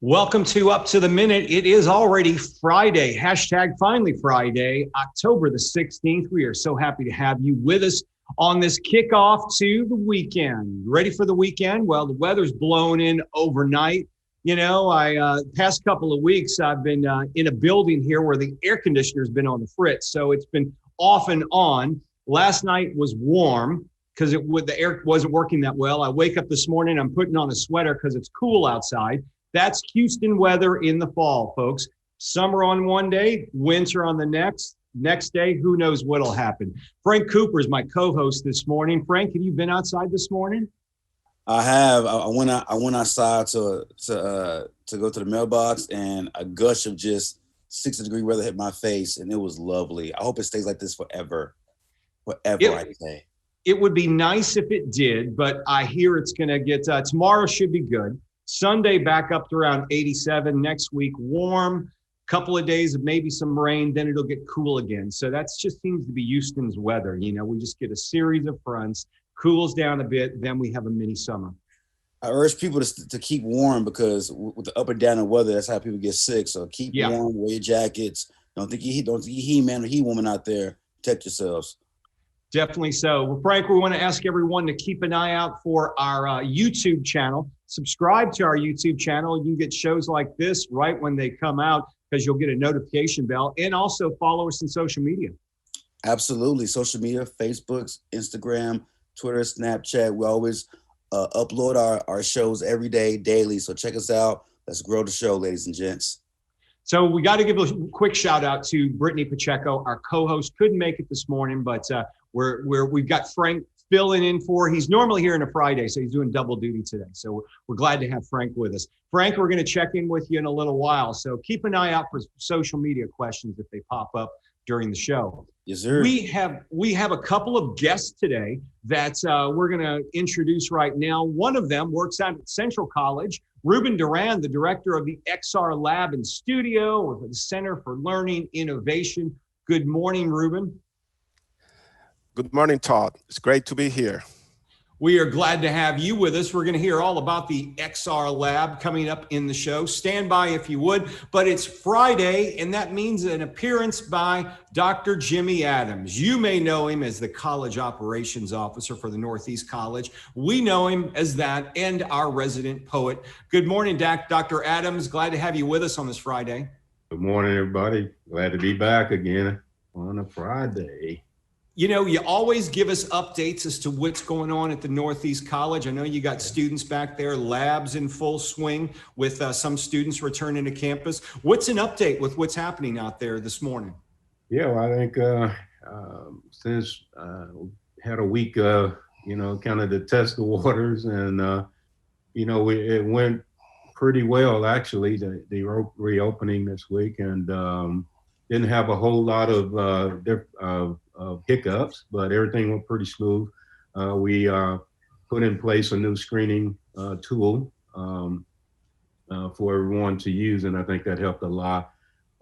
Welcome to Up to the Minute. It is already Friday, hashtag finally Friday, October the 16th. We are so happy to have you with us on this kickoff to the weekend. Ready for the weekend? Well, the weather's blown in overnight. You know, past couple of weeks, I've been in a building here where the air conditioner's been on the fritz. So it's been off and on. Last night was warm because the air wasn't working that well. I wake up this morning, I'm putting on a sweater because it's cool outside. That's Houston weather in the fall, folks. Summer on one day, winter on the next. Next day, who knows what'll happen. Frank Cooper is my co-host this morning. Frank, have you been outside this morning? I have. I went outside to go to the mailbox, and a gush of just 60-degree weather hit my face, and it was lovely. I hope it stays like this forever. I say. It would be nice if it did, but I hear it's going to get tomorrow should be good. Sunday back up to around 87. Next week warm. Couple of days of maybe some rain, then it'll get cool again. So that's just seems to be Houston's weather. You know, we just get a series of fronts, cools down a bit, then we have a mini summer. I urge people to keep warm because with the up and down in weather, that's how people get sick. So keep warm, wear your jackets. Don't think you he-man or he-woman out there. Protect yourselves. Definitely so. Well, Frank, we want to ask everyone to keep an eye out for our YouTube channel. Subscribe to our YouTube channel. You can get shows like this right when they come out because you'll get a notification bell, and also follow us on social media. Absolutely. Social media, Facebook, Instagram, Twitter, Snapchat. We always upload our shows every day, daily. So check us out. Let's grow the show, ladies and gents. So we got to give a quick shout out to Brittany Pacheco, our co-host. Couldn't make it this morning, but we've got Frank filling in for. He's normally here on a Friday, so he's doing double duty today. So we're glad to have Frank with us. Frank, we're going to check in with you in a little while. So keep an eye out for social media questions if they pop up during the show. Yes, sir. We have a couple of guests today that we're going to introduce right now. One of them works out at Central College. Reuben Duran, the director of the XR Lab and Studio, or the Center for Learning Innovation. Good morning, Reuben. Good morning, Todd. It's great to be here. We are glad to have you with us. We're going to hear all about the XR Lab coming up in the show. Stand by if you would. But it's Friday, and that means an appearance by Dr. Jimmy Adams. You may know him as the College Operations Officer for the Northeast College. We know him as that and our resident poet. Good morning, Dr. Adams. Glad to have you with us on this Friday. Good morning, everybody. Glad to be back again on a Friday. You know, you always give us updates as to what's going on at the Northeast College. I know you got students back there, labs in full swing with some students returning to campus. What's an update with what's happening out there this morning? Yeah, well, I think since we had a week, kind of to test the waters, and, it went pretty well, actually, the reopening this week, and didn't have a whole lot of hiccups, but everything went pretty smooth. We put in place a new screening tool for everyone to use, and I think that helped a lot.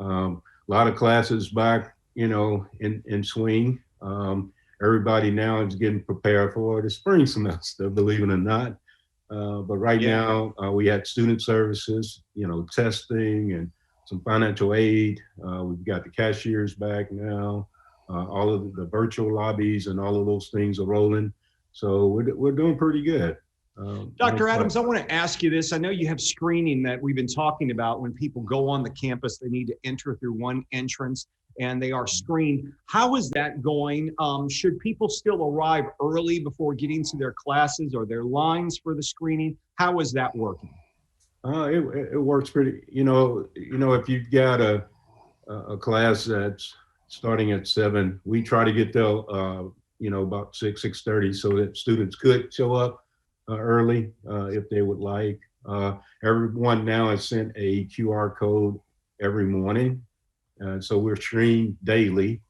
A lot of classes back, in swing. Everybody now is getting prepared for the spring semester, believe it or not. But right now, we had student services, testing and some financial aid. We've got the cashiers back now. All of the virtual lobbies and all of those things are rolling. So we're doing pretty good. Dr. Adams, I want to ask you this. I know you have screening that we've been talking about. When people go on the campus, they need to enter through one entrance and they are screened. How is that going? Should people still arrive early before getting to their classes or their lines for the screening? How is that working? It works pretty, if you've got a class that's starting at 7, we try to get there, about 6:30 so that students could show up early if they would like. Everyone now is sent a QR code every morning. So we're streamed daily.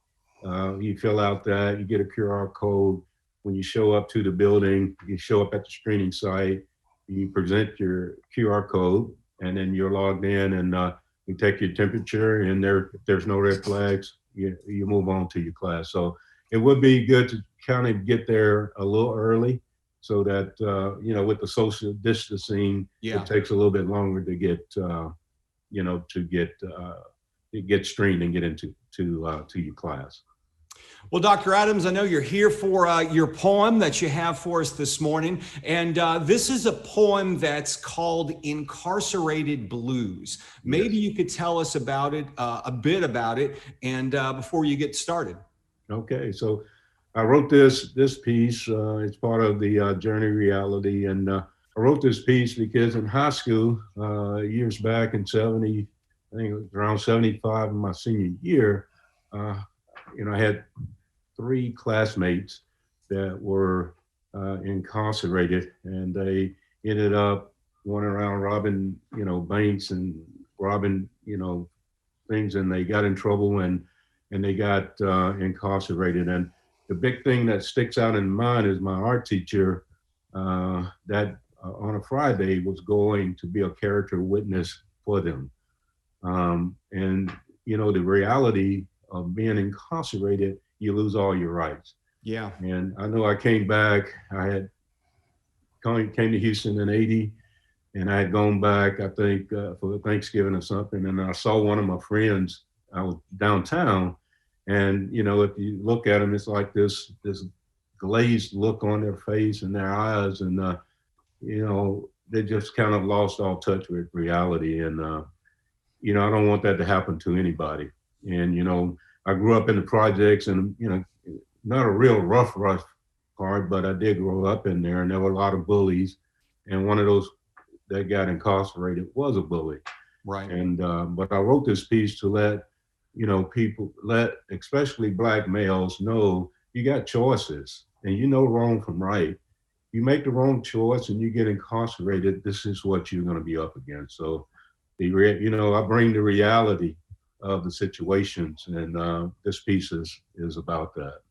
You fill out that, you get a QR code. When you show up to the building, you show up at the screening site, you present your QR code, and then you're logged in, and we take your temperature, and if there's no red flags, you move on to your class. So it would be good to kind of get there a little early so that, with the social distancing, it takes a little bit longer to get, get streamed and get into to your class. Well, Dr. Adams, I know you're here for your poem that you have for us this morning. And this is a poem that's called Incarcerated Blues. Maybe you could tell us about it, a bit about it, and before you get started. Okay, so I wrote this piece. It's part of the Journey Reality. And I wrote this piece because in high school, years back in 70, I think it was around 75 in my senior year, I had 3 classmates that were incarcerated, and they ended up going around robbing, banks and robbing, things, and they got in trouble and they got incarcerated. And the big thing that sticks out in mind is my art teacher that on a Friday was going to be a character witness for them. And, the reality of being incarcerated, you lose all your rights. Yeah. And I know I came back, came to Houston in 80, and I had gone back, I think, for Thanksgiving or something. And I saw one of my friends out downtown. And, if you look at them, it's like this glazed look on their face and their eyes. And, they just kind of lost all touch with reality. And, I don't want that to happen to anybody. And, I grew up in the projects and, not a real rough part, but I did grow up in there, and there were a lot of bullies. And one of those that got incarcerated was a bully. Right. And, but I wrote this piece to let, people, especially Black males know you got choices and wrong from right. You make the wrong choice and you get incarcerated, this is what you're going to be up against. So, I bring the reality of the situations, and this piece is about that.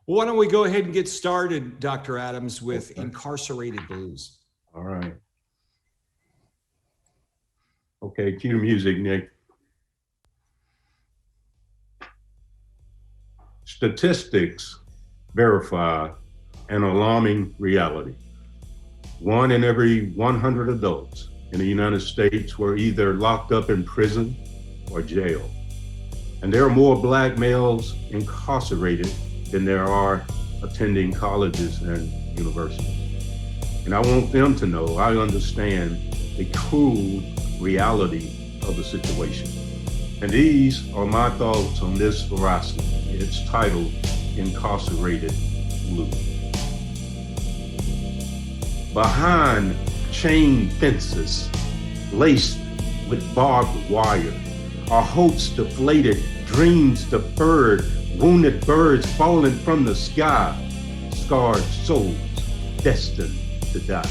Well, why don't we go ahead and get started, Dr. Adams, with Incarcerated Blues. All right. Okay, cue the music, Nick. Statistics verify an alarming reality. 1 in every 100 adults in the United States were either locked up in prison or jail. And there are more Black males incarcerated than there are attending colleges and universities. And I want them to know I understand the cruel reality of the situation. And these are my thoughts on this veracity. It's titled Incarcerated Blues. Behind chain fences laced with barbed wire, our hopes deflated, dreams deferred, wounded birds falling from the sky, scarred souls destined to die.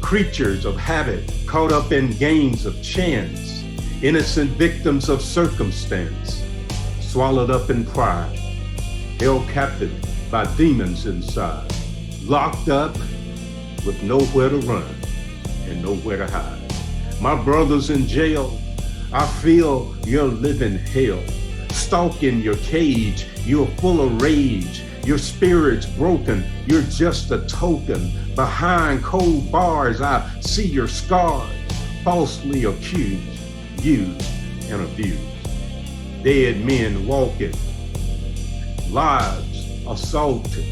Creatures of habit caught up in games of chance, innocent victims of circumstance, swallowed up in pride, held captive by demons inside, locked up with nowhere to run and nowhere to hide. My brothers in jail, I feel you're living hell. Stuck in your cage, you're full of rage. Your spirit's broken, you're just a token. Behind cold bars, I see your scars. Falsely accused, used, and abused. Dead men walking, lives assaulted,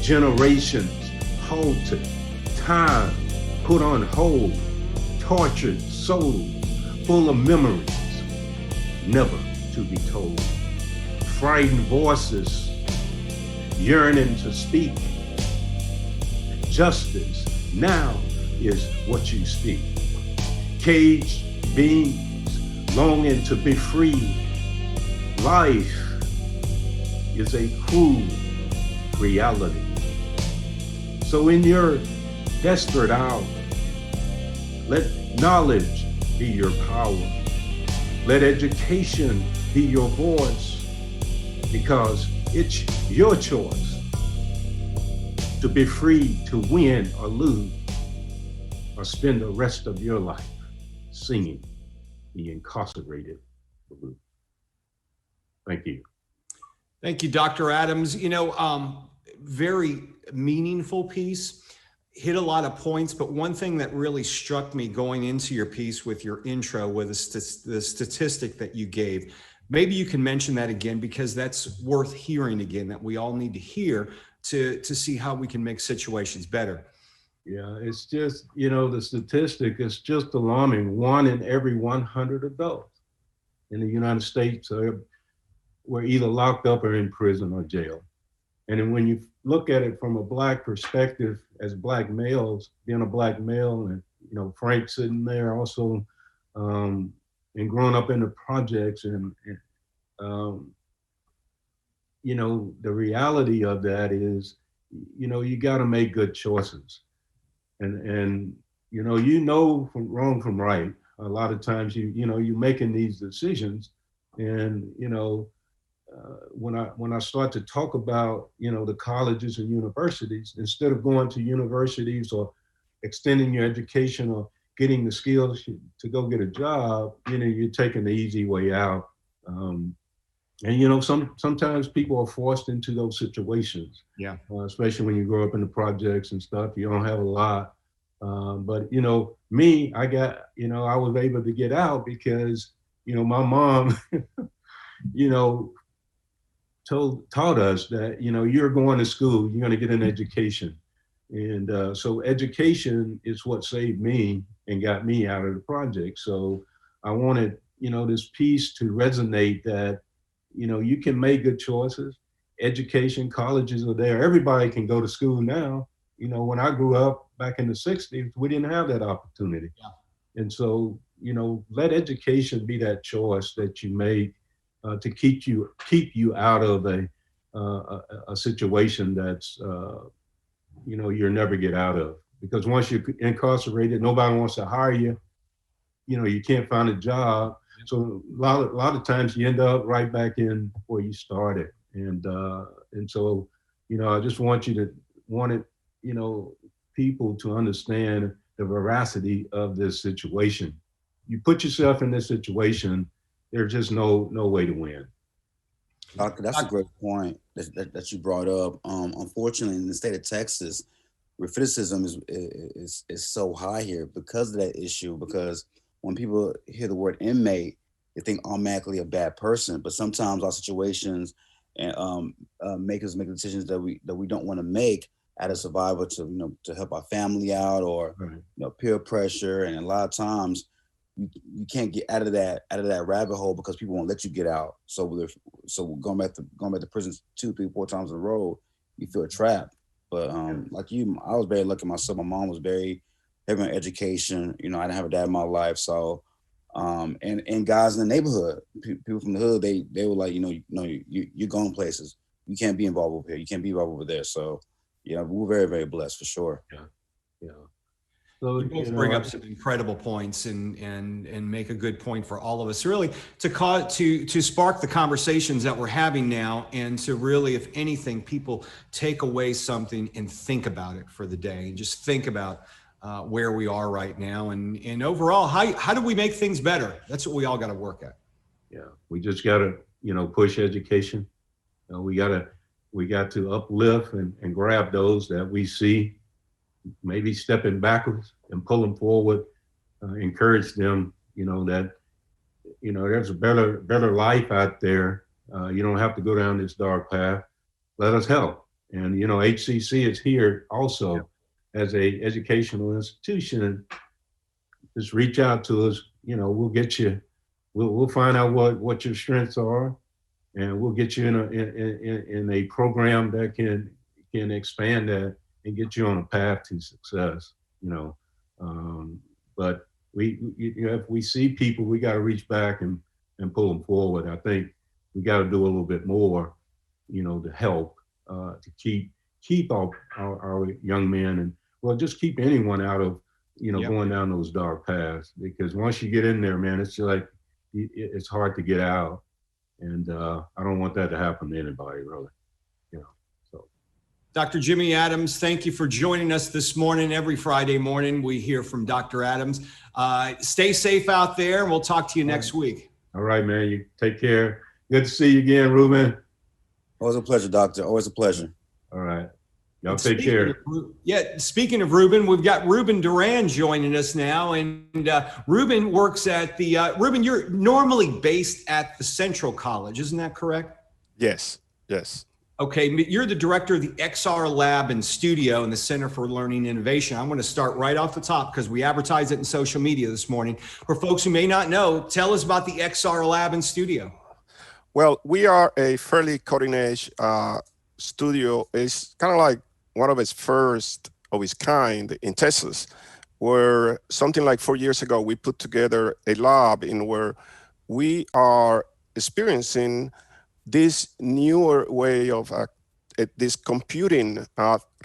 generations halted, time put on hold, tortured souls full of memories never to be told. Frightened voices yearning to speak. Justice now is what you speak. Caged beings longing to be free. Life is a cruel reality. So in your desperate hour, let knowledge be your power. Let education be your voice, because it's your choice to be free to win or lose, or spend the rest of your life singing the Incarcerated Blues. Thank you. Thank you, Dr. Adams. Very meaningful piece. hit a lot of points, but one thing that really struck me going into your piece with your intro was the statistic that you gave. Maybe you can mention that again, because that's worth hearing again, that we all need to hear to see how we can make situations better. Yeah, it's just, the statistic is just alarming. 1 in every 100 adults in the United States were either locked up or in prison or jail. And then when you look at it from a Black perspective, as Black males, being a Black male, and Frank sitting there also, and growing up in the projects, and the reality of that is, you got to make good choices, and from wrong from right. A lot of times you're making these decisions, and when I start to talk about, the colleges and universities, instead of going to universities or extending your education or getting the skills to go get a job, you're taking the easy way out. And sometimes people are forced into those situations. Yeah. Especially when you grow up in the projects and stuff, you don't have a lot. But me, I was able to get out because, my mom, taught us that, you're going to school, you're going to get an education. And so education is what saved me and got me out of the project. So I wanted, this piece to resonate that, you can make good choices. Education, colleges are there. Everybody can go to school now. When I grew up back in the 60s, we didn't have that opportunity. Yeah. And so, let education be that choice that you make to keep you out of a situation that's, you'll never get out of. Because once you're incarcerated, nobody wants to hire you. You can't find a job. So a lot of times you end up right back in where you started. And so, I just wanted people to understand the veracity of this situation. You put yourself in this situation, there's just no way to win. Doctor, that's a great point that you brought up. Unfortunately, in the state of Texas, recidivism is so high here because of that issue. Because when people hear the word inmate, they think automatically a bad person. But sometimes our situations and make us make decisions that we don't want to make out of survival to help our family out, or peer pressure. And a lot of times you can't get out of that rabbit hole because people won't let you get out. So going back to prison 2, 3, 4 times in a row, you feel trapped. But like you, I was very lucky myself. My mom was very heavy on education. I didn't have a dad in my life. So and guys in the neighborhood, people from the hood, they were like, you're going places. You can't be involved over here. You can't be involved over there. So yeah, we're very, very blessed for sure. Yeah. So, you both bring up some incredible points and make a good point for all of us, really, to spark the conversations that we're having now, and to really, if anything, people take away something and think about it for the day, and just think about where we are right now, and overall, how do we make things better? That's what we all got to work at. Yeah, we just got to push education. We got to uplift and grab those that we see maybe stepping backwards and pull them forward, encourage them, that, there's a better life out there. You don't have to go down this dark path. Let us help. And, HCC is here also as a educational institution. Just reach out to us. We'll get you, we'll find out what your strengths are, and we'll get you in a program that can expand that and get you on a path to success, but if we see people, we got to reach back and pull them forward. I think we got to do a little bit more, to help, to keep our young men, and just keep anyone out of, going down those dark paths, because once you get in there, man, it's just like, it's hard to get out. And I don't want that to happen to anybody, really. Dr. Jimmy Adams, thank you for joining us this morning. Every Friday morning, we hear from Dr. Adams. Stay safe out there, and we'll talk to you next week. All right, man. You take care. Good to see you again, Ruben. Always a pleasure, Doctor. Always a pleasure. All right. Y'all take care. Speaking of Reuben, we've got Reuben Duran joining us now, and Reuben works at the Reuben. You're normally based at the Central College, isn't that correct? Yes, yes. Okay, you're the director of the XR Lab and Studio in the Center for Learning and Innovation. I'm going to start right off the top because we advertised it in social media this morning. For folks who may not know, tell us about the XR Lab and Studio. Well, we are a fairly cutting edge studio. It's kind of like one of its first of its kind in Texas, where something like 4 years ago, we put together a lab in where we are experiencing this newer way of this computing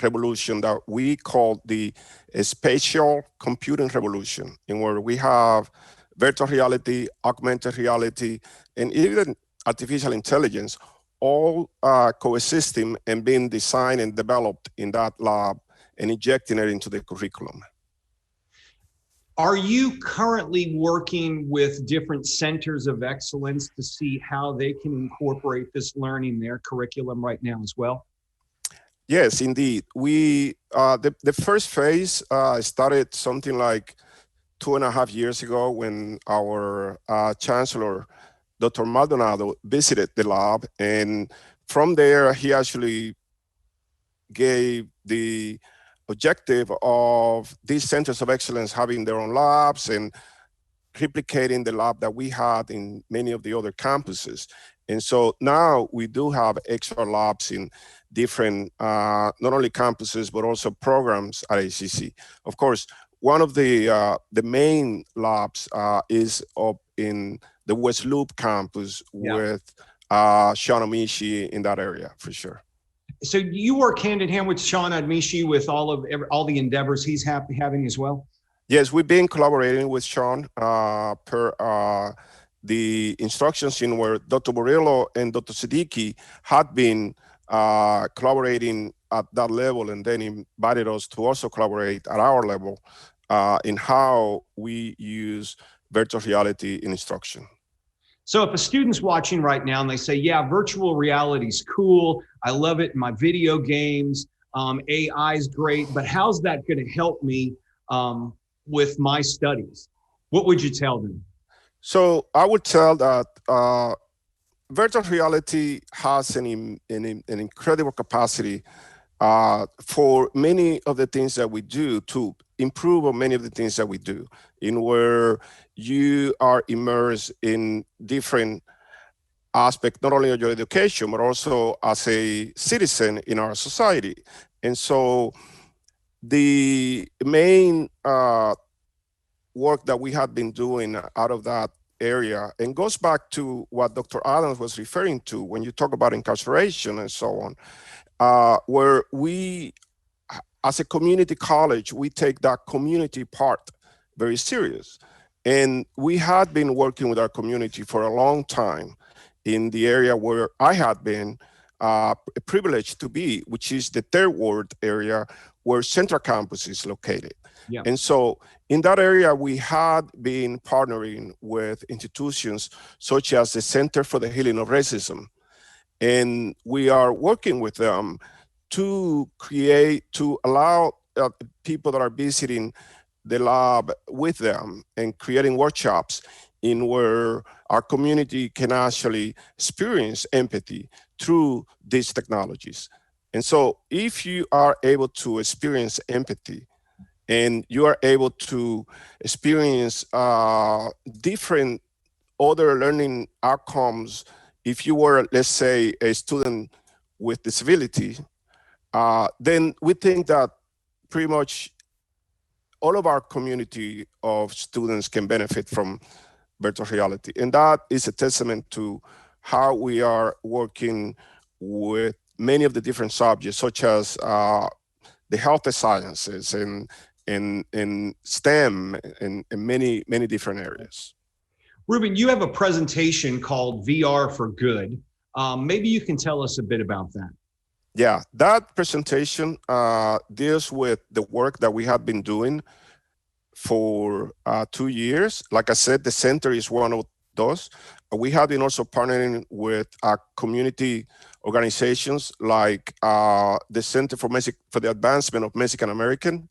revolution that we call the spatial computing revolution, in where we have virtual reality, augmented reality, and even artificial intelligence all coexisting and being designed and developed in that lab and injecting it into the curriculum. Are you currently working with different centers of excellence to see how they can incorporate this learning in their curriculum right now as well? Yes, indeed. We the first phase started something like 2.5 years ago when our chancellor, Dr. Maldonado, visited the lab, and from there he actually gave the objective of these centers of excellence having their own labs and replicating the lab that we had in many of the other campuses. And so now we do have extra labs in different, not only campuses, but also programs at HCC. Of course, one of the main labs is up in the West Loop campus with Sean Amishi in that area, for sure. So you work hand in hand with Sean Admishi with all the endeavors he's having as well? Yes, we've been collaborating with Sean per the instructions in where Dr. Borillo and Dr. Siddiqui had been collaborating at that level, and then invited us to also collaborate at our level in how we use virtual reality in instruction. So if a student's watching right now and they say, yeah, virtual reality is cool, I love it in my video games, AI is great, but how's that going to help me with my studies? What would you tell them? So I would tell that virtual reality has an incredible capacity for many of the things that we do to improve on many of the things that we do, in where you are immersed in different aspects, not only of your education, but also as a citizen in our society. And so the main work that we have been doing out of that area, and goes back to what Dr. Adams was referring to when you talk about incarceration and so on, where we, as a community college, we take that community part very serious. And we had been working with our community for a long time in the area where I had been privileged to be, which is the Third Ward area where Central Campus is located. Yeah. And so in that area, we had been partnering with institutions such as the Center for the Healing of Racism. And we are working with them to allow people that are visiting the lab with them and creating workshops in where our community can actually experience empathy through these technologies. And so if you are able to experience empathy and you are able to experience different other learning outcomes, if you were, let's say, a student with disability, then we think that pretty much all of our community of students can benefit from virtual reality. And that is a testament to how we are working with many of the different subjects, such as the health sciences and STEM and many, many different areas. Reuben, you have a presentation called VR for Good. Maybe you can tell us a bit about that. Yeah, that presentation deals with the work that we have been doing for 2 years. Like I said, the center is one of those. We have been also partnering with a community organizations like the Center for the Advancement of Mexican American,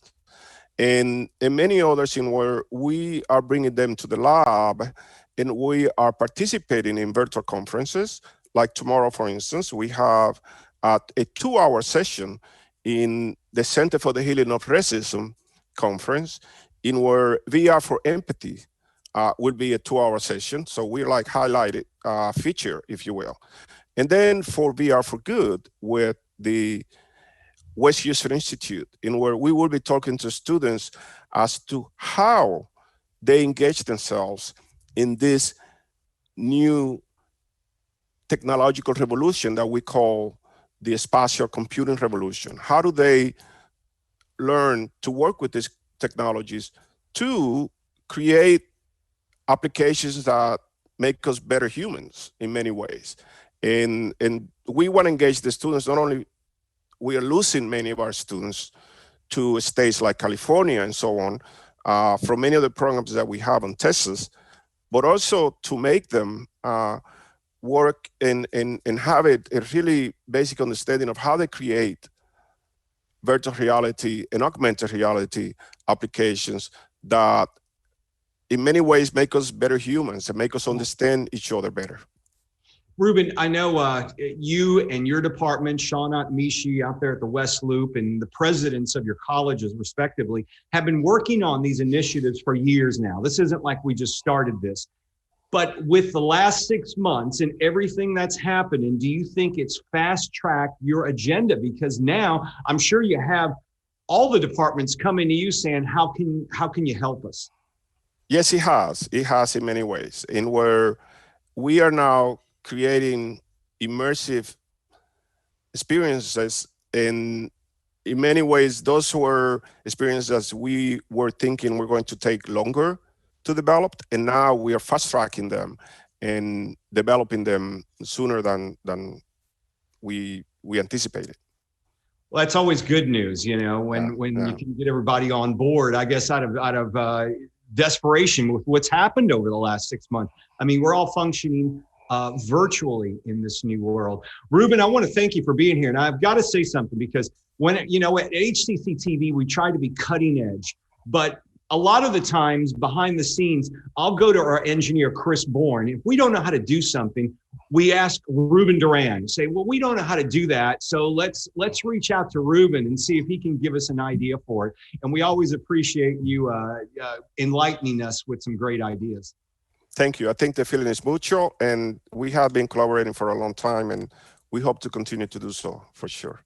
and many others in where we are bringing them to the lab, and we are participating in virtual conferences. Like tomorrow, for instance, we have a 2-hour session in the Center for the Healing of Racism conference, in where VR for Empathy will be a 2-hour session. So we're like highlighted feature, if you will. And then for VR for Good with the West Houston Institute, in where we will be talking to students as to how they engage themselves in this new technological revolution that we call the spatial computing revolution. How do they learn to work with these technologies to create applications that make us better humans in many ways? And we want to engage the students. Not only we are losing many of our students to states like California and so on, from many of the programs that we have in Texas, but also to make them work and have a really basic understanding of how they create virtual reality and augmented reality applications that in many ways make us better humans and make us understand each other better. Reuben, I know you and your department, Shawnat Mishi out there at the West Loop, and the presidents of your colleges respectively, have been working on these initiatives for years now. This isn't like we just started this. But with the last 6 months and everything that's happening, do you think it's fast-tracked your agenda? Because now I'm sure you have all the departments coming to you saying, how can you help us? Yes, it has. It has in many ways. In where we are now creating immersive experiences, and in many ways, those were experiences we were thinking were going to take longer to develop, and now we are fast-tracking them and developing them sooner than we anticipated. Well, that's always good news, you know, when you can get everybody on board, I guess out of desperation with what's happened over the last 6 months. I mean, we're all functioning virtually in this new world. Reuben, I want to thank you for being here. And I've got to say something, because when, you know, at HCCTV, we try to be cutting edge, but a lot of the times behind the scenes, I'll go to our engineer, Chris Bourne. If we don't know how to do something, we ask Reuben Duran, say, well, we don't know how to do that. So let's reach out to Reuben and see if he can give us an idea for it. And we always appreciate you enlightening us with some great ideas. Thank you. I think the feeling is mutual, and we have been collaborating for a long time, and we hope to continue to do so for sure.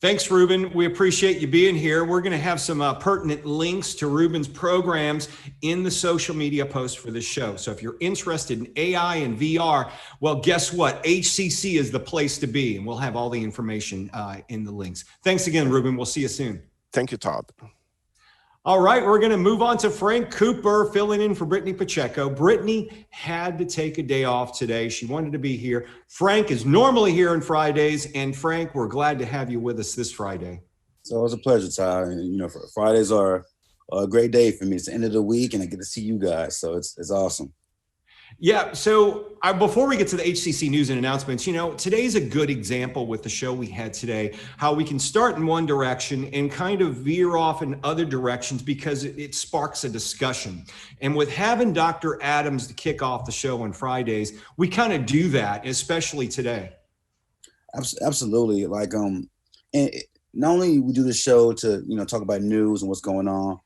Thanks, Reuben. We appreciate you being here. We're going to have some pertinent links to Reuben's programs in the social media post for this show. So if you're interested in AI and VR, well, guess what? HCC is the place to be, and we'll have all the information in the links. Thanks again, Reuben. We'll see you soon. Thank you, Todd. All right, we're going to move on to Frank Cooper, filling in for Brittany Pacheco. Brittany had to take a day off today. She wanted to be here. Frank is normally here on Fridays, and Frank, we're glad to have you with us this Friday. So it was a pleasure, Ty. And, you know, Fridays are a great day for me. It's the end of the week, and I get to see you guys, so it's awesome. Yeah, so before we get to the HCC news and announcements, you know, today's a good example with the show we had today, how we can start in one direction and kind of veer off in other directions because it sparks a discussion. And with having Dr. Adams to kick off the show on Fridays, we kind of do that, especially today. Absolutely. Like, and not only we do the show to, you know, talk about news and what's going on,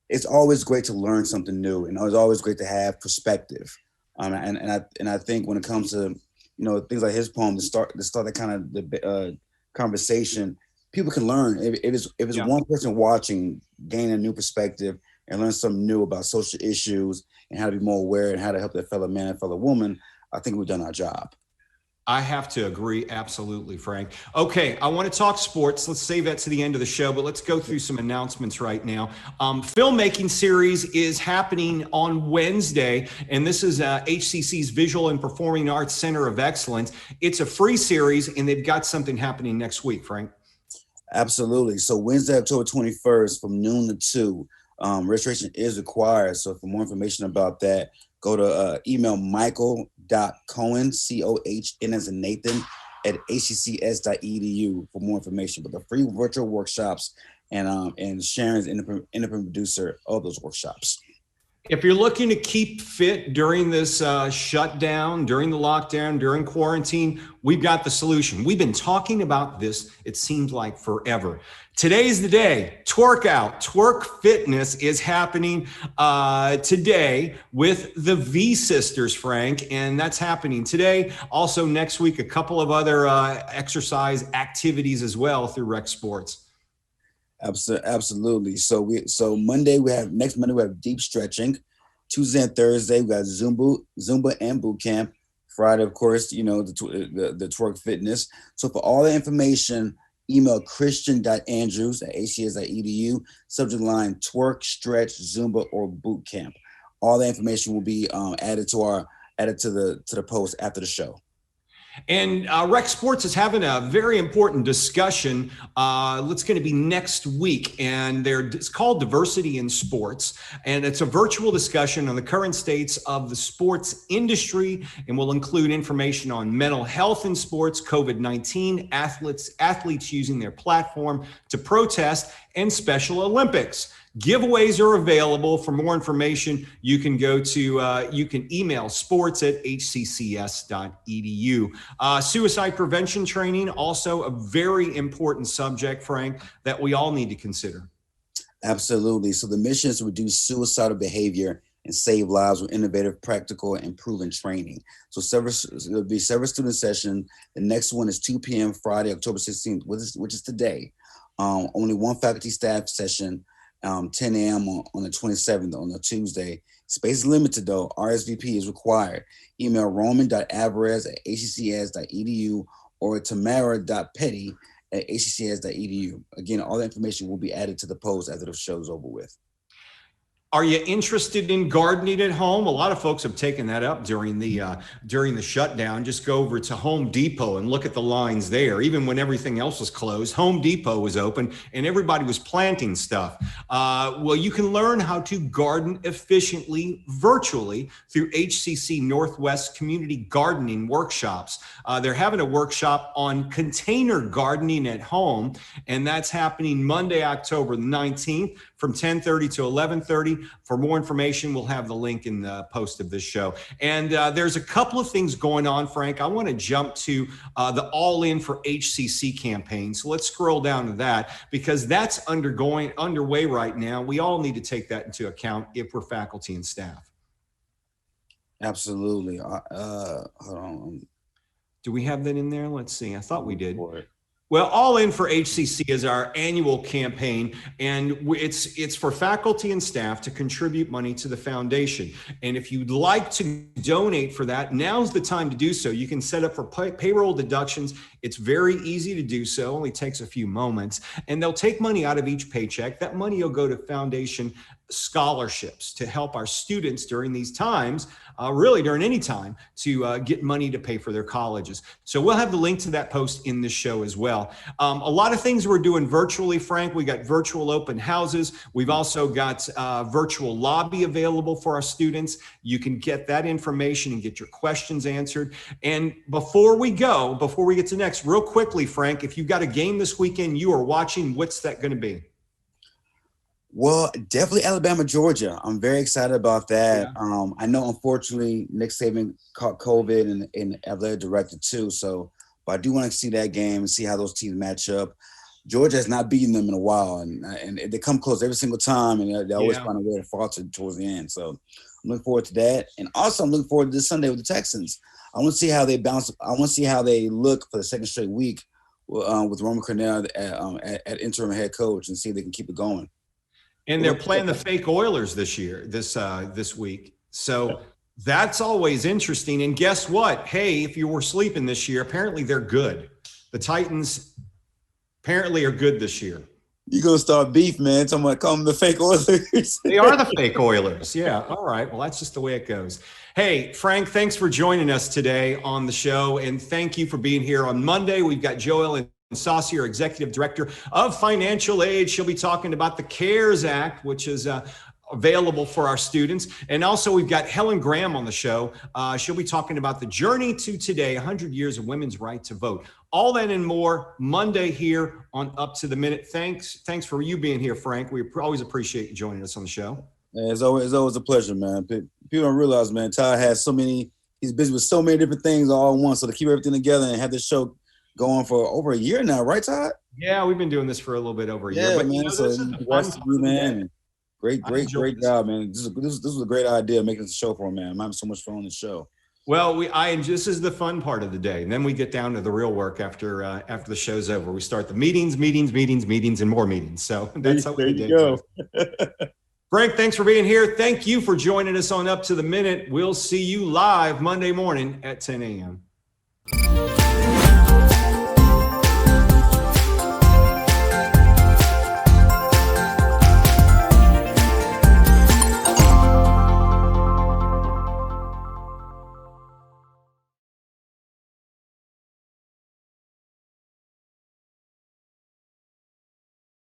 it's always great to learn something new, and it's always great to have perspective. And I think when it comes to, you know, things like his poem, to start that kind of the conversation, people can learn. If it's one person watching, gain a new perspective and learn something new about social issues and how to be more aware and how to help their fellow man and fellow woman, I think we've done our job. I have to agree. Absolutely, Frank. Okay, I want to talk sports. Let's save that to the end of the show, but let's go through some announcements right now. Filmmaking series is happening on Wednesday, and this is HCC's Visual and Performing Arts Center of Excellence. It's a free series, and they've got something happening next week, Frank. Absolutely. So Wednesday, October 21st from noon to 2, registration is required. So for more information about that, go to email michael.cohen, Cohen as in Nathan, at hccs.edu for more information. But the free virtual workshops and Sharon's independent producer of those workshops. If you're looking to keep fit during this shutdown, during the lockdown, during quarantine, we've got the solution. We've been talking about this, it seems like forever. Today's the day. Twerk Out. Twerk Fitness is happening today with the V Sisters, Frank, and that's happening today. Also next week, a couple of other exercise activities as well through recsports. Absolutely. So next Monday we have deep stretching. Tuesday and Thursday we got Zumba and boot camp. Friday, of course, the twerk fitness. So for all the information, email christian.andrews@hcs.edu, subject line twerk, stretch, Zumba, or boot camp. All the information will be added to the post after the show. And Rec Sports is having a very important discussion. It's going to be next week, and it's called Diversity in Sports. And it's a virtual discussion on the current states of the sports industry, and will include information on mental health in sports, COVID-19, athletes using their platform to protest, and Special Olympics. Giveaways are available. For more information, you can email sports@hccs.edu. Suicide prevention training, also a very important subject, Frank, that we all need to consider. Absolutely. So the mission is to reduce suicidal behavior and save lives with innovative, practical, and proven training. So there'll be several student sessions. The next one is 2 p.m. Friday, October 16th, which is today. Only one faculty staff session. 10 a.m. on the 27th on a Tuesday. Space is limited though. RSVP is required. Email roman.alvarez@hccs.edu or tamara.petty@hccs.edu. Again, all the information will be added to the post after the show is over with. Are you interested in gardening at home? A lot of folks have taken that up during the shutdown. Just go over to Home Depot and look at the lines there. Even when everything else was closed, Home Depot was open and everybody was planting stuff. Well, you can learn how to garden efficiently virtually through HCC Northwest Community Gardening Workshops. They're having a workshop on container gardening at home, and that's happening Monday, October 19th from 10:30 to 11:30. For more information, we'll have the link in the post of this show. And there's a couple of things going on, Frank. I want to jump to the All In for HCC campaign. So let's scroll down to that, because that's underway right now. We all need to take that into account if we're faculty and staff. Absolutely. Hold on. Do we have that in there? Let's see. I thought we did. Well, All In for HCC is our annual campaign, and it's for faculty and staff to contribute money to the foundation. And if you'd like to donate for that, now's the time to do so. You can set up for payroll deductions. It's very easy to do so, only takes a few moments. And they'll take money out of each paycheck. That money will go to foundation scholarships to help our students during these times, really during any time, to get money to pay for their colleges. So we'll have the link to that post in this show as well. A lot of things we're doing virtually, Frank. We got virtual open houses. We've also got virtual lobby available for our students. You can get that information and get your questions answered. And before we get to next, real quickly, Frank, if you've got a game this weekend you are watching, what's that going to be? Well, definitely Alabama, Georgia. I'm very excited about that. Yeah. I know, unfortunately, Nick Saban caught COVID and athletic director too. But I do want to see that game and see how those teams match up. Georgia has not beaten them in a while, and they come close every single time, and they always find a way to falter towards the end. So I'm looking forward to that. And also, I'm looking forward to this Sunday with the Texans. I want to see how they bounce. I want to see how they look for the second straight week with Roman Cornell at interim head coach, and see if they can keep it going. And they're playing the fake Oilers this week. So that's always interesting. And guess what? Hey, if you were sleeping this year, apparently they're good. The Titans apparently are good this year. You're going to start beef, man. Someone call them the fake Oilers. They are the fake Oilers. Yeah. All right. Well, that's just the way it goes. Hey, Frank, thanks for joining us today on the show. And thank you for being here on Monday. We've got Joel and Saucier, Executive Director of Financial Aid. She'll be talking about the CARES Act, which is available for our students. And also we've got Helen Graham on the show. She'll be talking about the journey to today, 100 years of women's right to vote. All that and more Monday here on Up to the Minute. Thanks for you being here, Frank. We always appreciate you joining us on the show. It's always a pleasure, man. People don't realize, man, Todd has he's busy with so many different things all at once. So to keep everything together and have this show going for over a year now, right, Todd? Yeah, we've been doing this for a little bit over a year. Yeah, but man. this is the fun part of the day. Great job, man. This was a great idea, making this a show for him, man. I'm having so much fun on the show. Well, this is the fun part of the day. And then we get down to the real work after the show's over. We start the meetings, and more meetings. So that's how we go. Frank, thanks for being here. Thank you for joining us on Up to the Minute. We'll see you live Monday morning at 10 a.m.